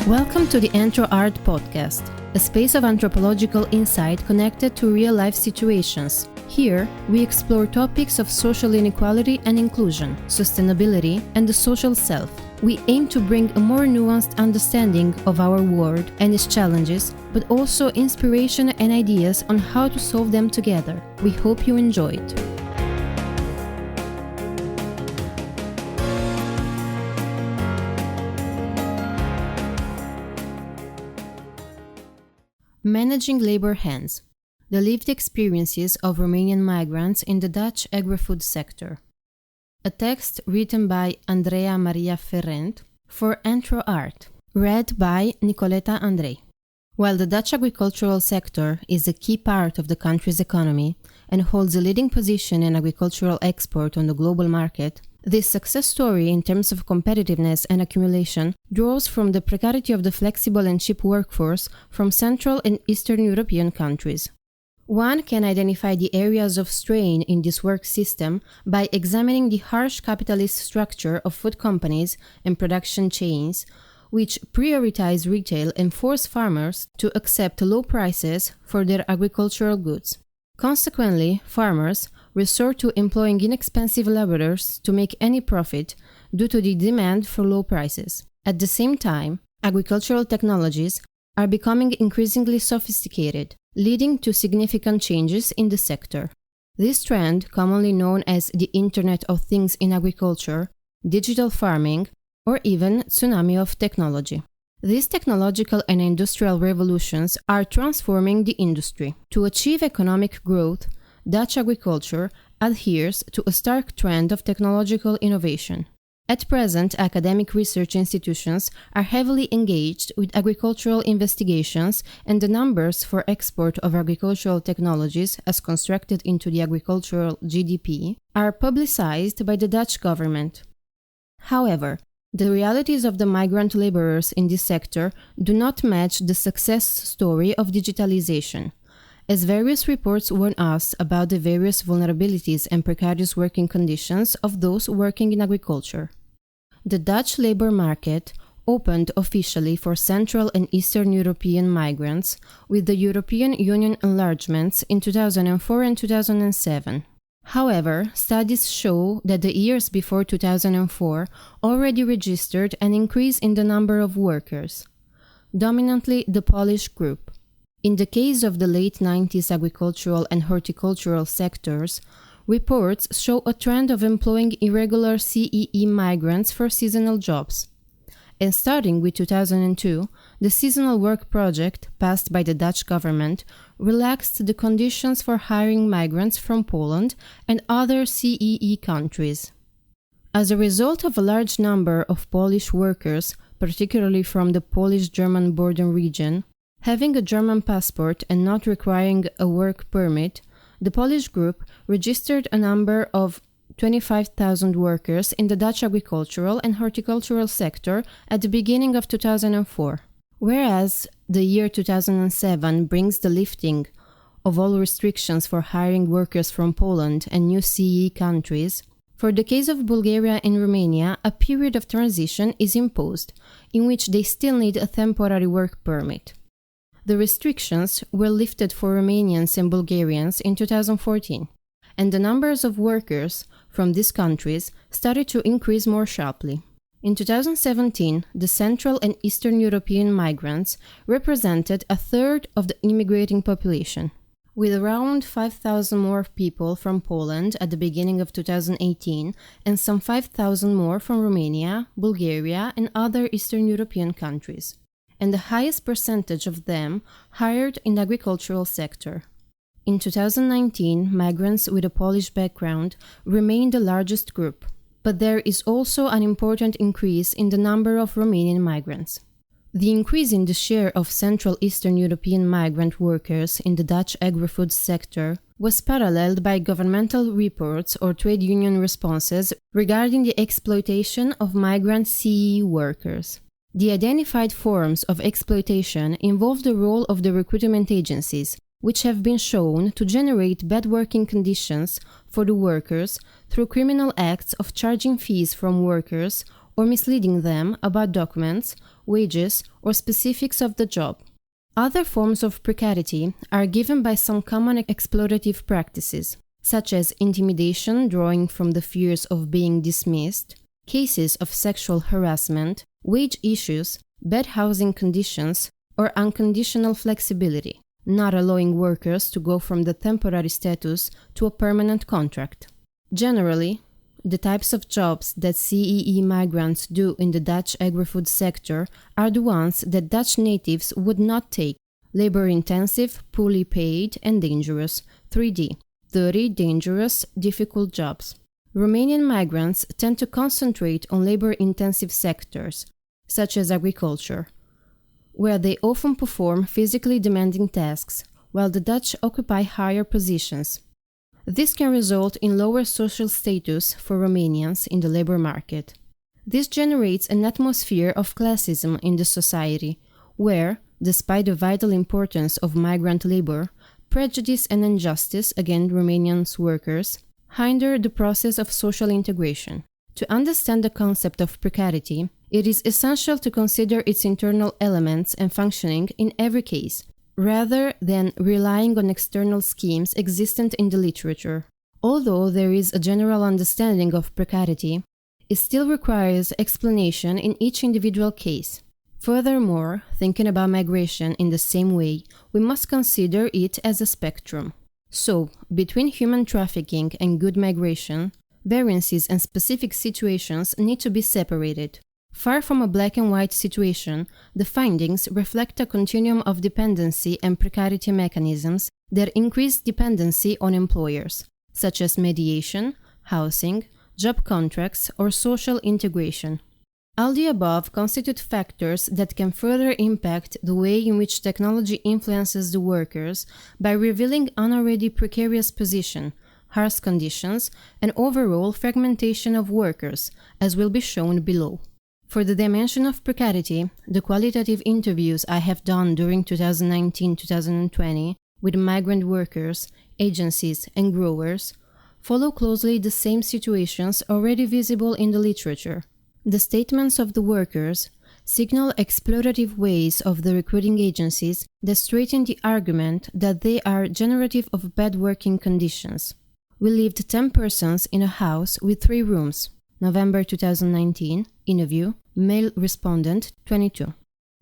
Welcome to the Antro-Art podcast, a space of anthropological insight connected to real-life situations. Here, we explore topics of social inequality and inclusion, sustainability, and the social self. We aim to bring a more nuanced understanding of our world and its challenges, but also inspiration and ideas on how to solve them together. We hope you enjoy it. Managing labor hands: the lived experiences of Romanian migrants in the Dutch agri-food sector. A text written by Andreea Maria Ferrent for Antro-Art, read by Nicoleta Andrei. While the Dutch agricultural sector is a key part of the country's economy and holds a leading position in agricultural export on the global market, this success story in terms of competitiveness and accumulation draws from the precarity of the flexible and cheap workforce from Central and Eastern European countries. One can identify the areas of strain in this work system by examining the harsh capitalist structure of food companies and production chains, which prioritize retail and force farmers to accept low prices for their agricultural goods. Consequently, farmers resort to employing inexpensive laborers to make any profit due to the demand for low prices. At the same time, agricultural technologies are becoming increasingly sophisticated, leading to significant changes in the sector. This trend, commonly known as the Internet of Things in agriculture, digital farming, or even tsunami of technology. These technological and industrial revolutions are transforming the industry. To achieve economic growth, Dutch agriculture adheres to a stark trend of technological innovation. At present, academic research institutions are heavily engaged with agricultural investigations, and the numbers for export of agricultural technologies as constructed into the agricultural GDP are publicized by the Dutch government. However, the realities of the migrant laborers in this sector do not match the success story of digitalization, as various reports warn us about the various vulnerabilities and precarious working conditions of those working in agriculture. The Dutch labor market opened officially for Central and Eastern European migrants with the European Union enlargements in 2004 and 2007. However, studies show that the years before 2004 already registered an increase in the number of workers, dominantly the Polish group. In the case of the late 90s agricultural and horticultural sectors, reports show a trend of employing irregular CEE migrants for seasonal jobs. And starting with 2002, the seasonal work project, passed by the Dutch government, relaxed the conditions for hiring migrants from Poland and other CEE countries. As a result of a large number of Polish workers, particularly from the Polish-German border region, having a German passport and not requiring a work permit, the Polish group registered a number of 25,000 workers in the Dutch agricultural and horticultural sector at the beginning of 2004. Whereas the year 2007 brings the lifting of all restrictions for hiring workers from Poland and new CE countries, for the case of Bulgaria and Romania, a period of transition is imposed, in which they still need a temporary work permit. The restrictions were lifted for Romanians and Bulgarians in 2014, and the numbers of workers from these countries started to increase more sharply. In 2017, the Central and Eastern European migrants represented a third of the immigrating population, with around 5,000 more people from Poland at the beginning of 2018 and some 5,000 more from Romania, Bulgaria, and other Eastern European countries, and the highest percentage of them hired in the agricultural sector. In 2019, migrants with a Polish background remain the largest group, but there is also an important increase in the number of Romanian migrants. The increase in the share of Central Eastern European migrant workers in the Dutch agri-food sector was paralleled by governmental reports or trade union responses regarding the exploitation of migrant CE workers. The identified forms of exploitation involve the role of the recruitment agencies, which have been shown to generate bad working conditions for the workers through criminal acts of charging fees from workers or misleading them about documents, wages, or specifics of the job. Other forms of precarity are given by some common exploitative practices, such as intimidation drawing from the fears of being dismissed, cases of sexual harassment, wage issues, bad housing conditions, or unconditional flexibility, not allowing workers to go from the temporary status to a permanent contract. Generally, the types of jobs that CEE migrants do in the Dutch agri-food sector are the ones that Dutch natives would not take: labor-intensive, poorly paid, and dangerous, 3D, dirty, dangerous, difficult jobs. Romanian migrants tend to concentrate on labor-intensive sectors, such as agriculture, where they often perform physically demanding tasks, while the Dutch occupy higher positions. This can result in lower social status for Romanians in the labor market. This generates an atmosphere of classism in the society, where, despite the vital importance of migrant labor, prejudice and injustice against Romanian workers hinder the process of social integration. To understand the concept of precarity, it is essential to consider its internal elements and functioning in every case, rather than relying on external schemes existent in the literature. Although there is a general understanding of precarity, it still requires explanation in each individual case. Furthermore, thinking about migration in the same way, we must consider it as a spectrum. So, between human trafficking and good migration, variances and specific situations need to be separated. Far from a black and white situation, the findings reflect a continuum of dependency and precarity mechanisms that increase dependency on employers, such as mediation, housing, job contracts, or social integration. All the above constitute factors that can further impact the way in which technology influences the workers by revealing an already precarious position, harsh conditions, and overall fragmentation of workers, as will be shown below. For the dimension of precarity, the qualitative interviews I have done during 2019-2020 with migrant workers, agencies, and growers follow closely the same situations already visible in the literature. The statements of the workers signal exploitative ways of the recruiting agencies that straighten the argument that they are generative of bad working conditions. We lived 10 persons in a house with 3 rooms. November 2019, interview, male respondent, 22.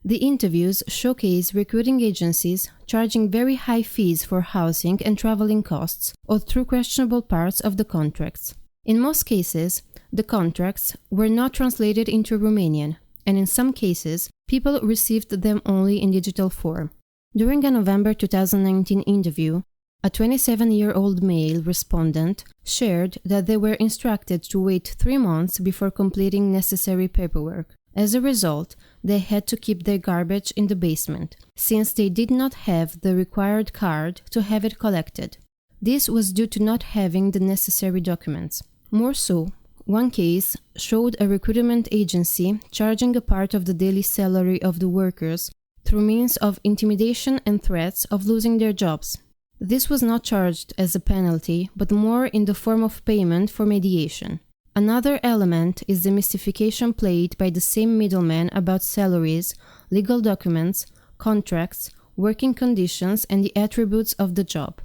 The interviews showcase recruiting agencies charging very high fees for housing and traveling costs or through questionable parts of the contracts. In most cases, the contracts were not translated into Romanian, and in some cases, people received them only in digital form. During a November 2019 interview, a 27-year-old male respondent shared that they were instructed to wait 3 months before completing necessary paperwork. As a result, they had to keep their garbage in the basement, since they did not have the required card to have it collected. This was due to not having the necessary documents. More so, one case showed a recruitment agency charging a part of the daily salary of the workers through means of intimidation and threats of losing their jobs. This was not charged as a penalty, but more in the form of payment for mediation. Another element is the mystification played by the same middleman about salaries, legal documents, contracts, working conditions, and the attributes of the job.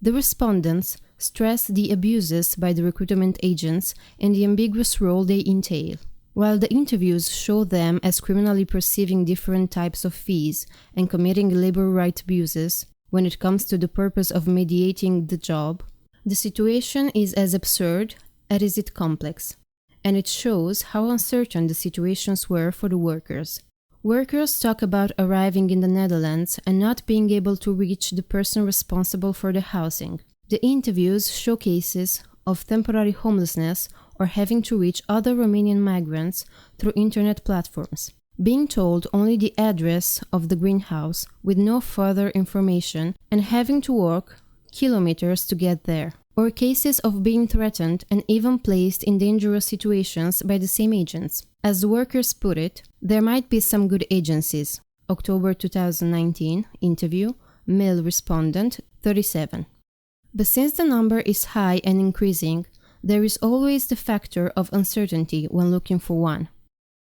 The respondents stress the abuses by the recruitment agents and the ambiguous role they entail. While the interviews show them as criminally perceiving different types of fees and committing labor right abuses, when it comes to the purpose of mediating the job, the situation is as absurd as is it complex, and it shows how uncertain the situations were for the workers. Workers talk about arriving in the Netherlands and not being able to reach the person responsible for the housing. The interviews show cases of temporary homelessness or having to reach other Romanian migrants through internet platforms. Being told only the address of the greenhouse with no further information and having to walk kilometers to get there. Or cases of being threatened and even placed in dangerous situations by the same agents. As the workers put it, there might be some good agencies. October 2019, interview, male respondent, 37. But since the number is high and increasing, there is always the factor of uncertainty when looking for one.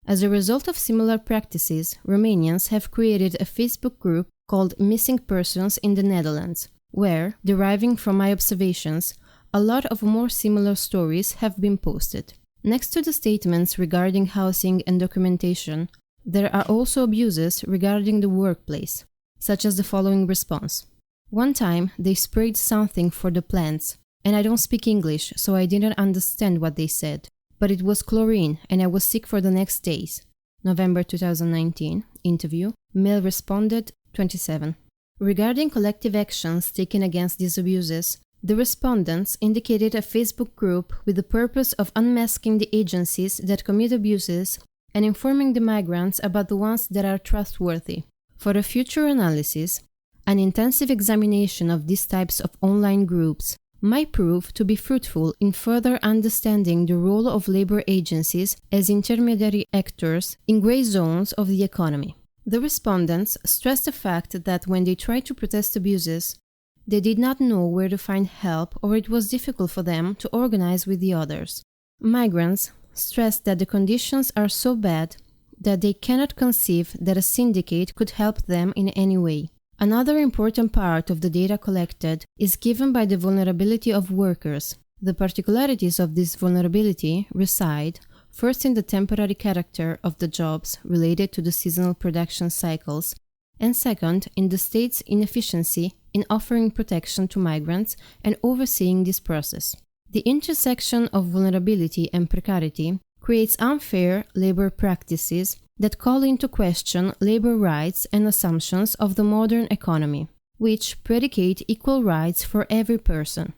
As a result of similar practices, Romanians have created a Facebook group called Missing Persons in the Netherlands, where, deriving from my observations, a lot of more similar stories have been posted. Next to the statements regarding housing and documentation, there are also abuses regarding the workplace, such as the following response. One time, they sprayed something for the plants, and I don't speak English, so I didn't understand what they said. But it was chlorine, and I was sick for the next days. November 2019, interview, male responded, 27. Regarding collective actions taken against these abuses, the respondents indicated a Facebook group with the purpose of unmasking the agencies that commit abuses and informing the migrants about the ones that are trustworthy. For a future analysis, an intensive examination of these types of online groups might prove to be fruitful in further understanding the role of labor agencies as intermediary actors in gray zones of the economy. The respondents stressed the fact that when they tried to protest abuses, they did not know where to find help or it was difficult for them to organize with the others. Migrants stressed that the conditions are so bad that they cannot conceive that a syndicate could help them in any way. Another important part of the data collected is given by the vulnerability of workers. The particularities of this vulnerability reside, first in the temporary character of the jobs related to the seasonal production cycles, and second, in the state's inefficiency in offering protection to migrants and overseeing this process. The intersection of vulnerability and precarity creates unfair labor practices that call into question labor rights and assumptions of the modern economy, which predicate equal rights for every person.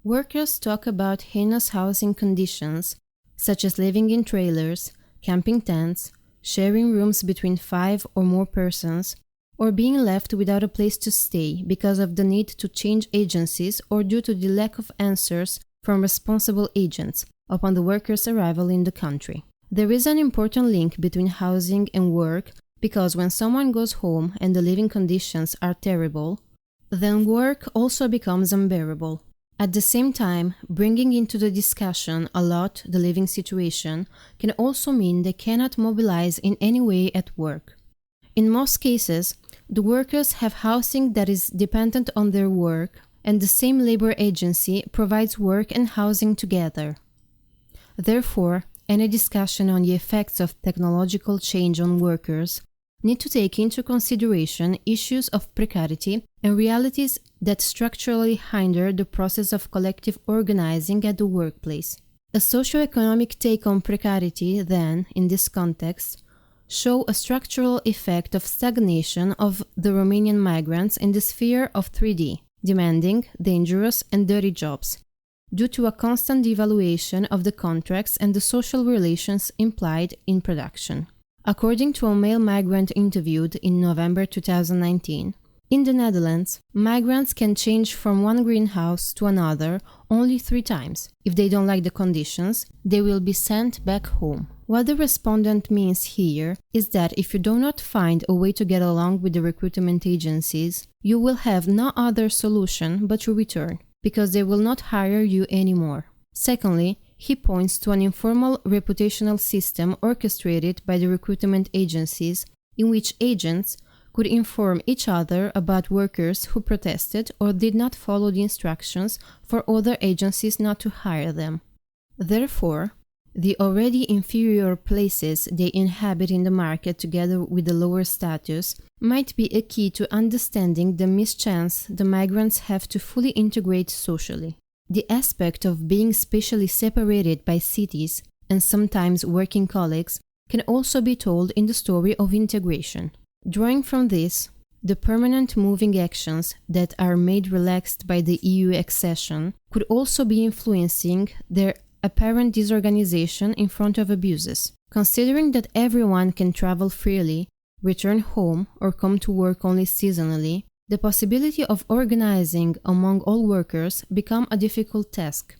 Workers talk about heinous housing conditions, such as living in trailers, camping tents, sharing rooms between 5 or more persons, or being left without a place to stay because of the need to change agencies or due to the lack of answers from responsible agents upon the workers' arrival in the country. There is an important link between housing and work because when someone goes home and the living conditions are terrible, then work also becomes unbearable. At the same time, bringing into the discussion a lot the living situation can also mean they cannot mobilize in any way at work. In most cases, the workers have housing that is dependent on their work, and the same labor agency provides work and housing together. Therefore, any discussion on the effects of technological change on workers need to take into consideration issues of precarity and realities that structurally hinder the process of collective organizing at the workplace. A socio-economic take on precarity, then, in this context, show a structural effect of stagnation of the Romanian migrants in the sphere of 3D, demanding, dangerous, and dirty jobs, due to a constant devaluation of the contracts and the social relations implied in production. According to a male migrant interviewed in November 2019, in the Netherlands, migrants can change from one greenhouse to another only 3 times. If they don't like the conditions, they will be sent back home. What the respondent means here is that if you do not find a way to get along with the recruitment agencies, you will have no other solution but to return, because they will not hire you anymore. Secondly, he points to an informal reputational system orchestrated by the recruitment agencies in which agents could inform each other about workers who protested or did not follow the instructions for other agencies not to hire them. Therefore, the already inferior places they inhabit in the market together with the lower status might be a key to understanding the mischance the migrants have to fully integrate socially. The aspect of being spatially separated by cities and sometimes working colleagues can also be told in the story of integration. Drawing from this, the permanent moving actions that are made relaxed by the EU accession could also be influencing their apparent disorganization in front of abuses. Considering that everyone can travel freely, return home, or come to work only seasonally, the possibility of organizing among all workers become a difficult task.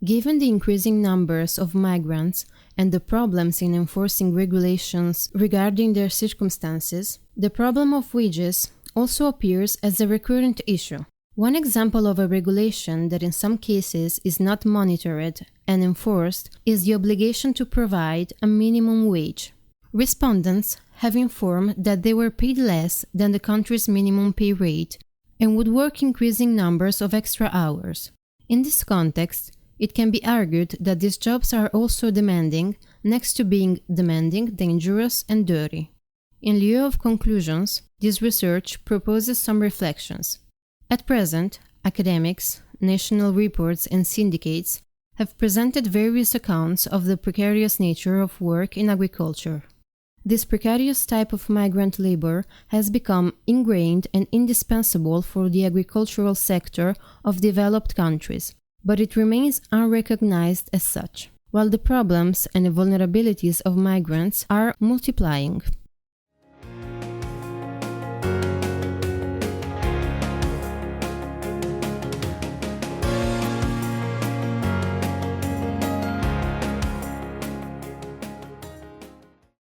Given the increasing numbers of migrants and the problems in enforcing regulations regarding their circumstances, the problem of wages also appears as a recurrent issue. One example of a regulation that in some cases is not monitored and enforced is the obligation to provide a minimum wage. Respondents have informed that they were paid less than the country's minimum pay rate and would work increasing numbers of extra hours. In this context, it can be argued that these jobs are also demanding, next to being demanding, dangerous, and dirty. In lieu of conclusions, this research proposes some reflections. At present, academics, national reports, and syndicates have presented various accounts of the precarious nature of work in agriculture. This precarious type of migrant labor has become ingrained and indispensable for the agricultural sector of developed countries, but it remains unrecognized as such, while the problems and the vulnerabilities of migrants are multiplying.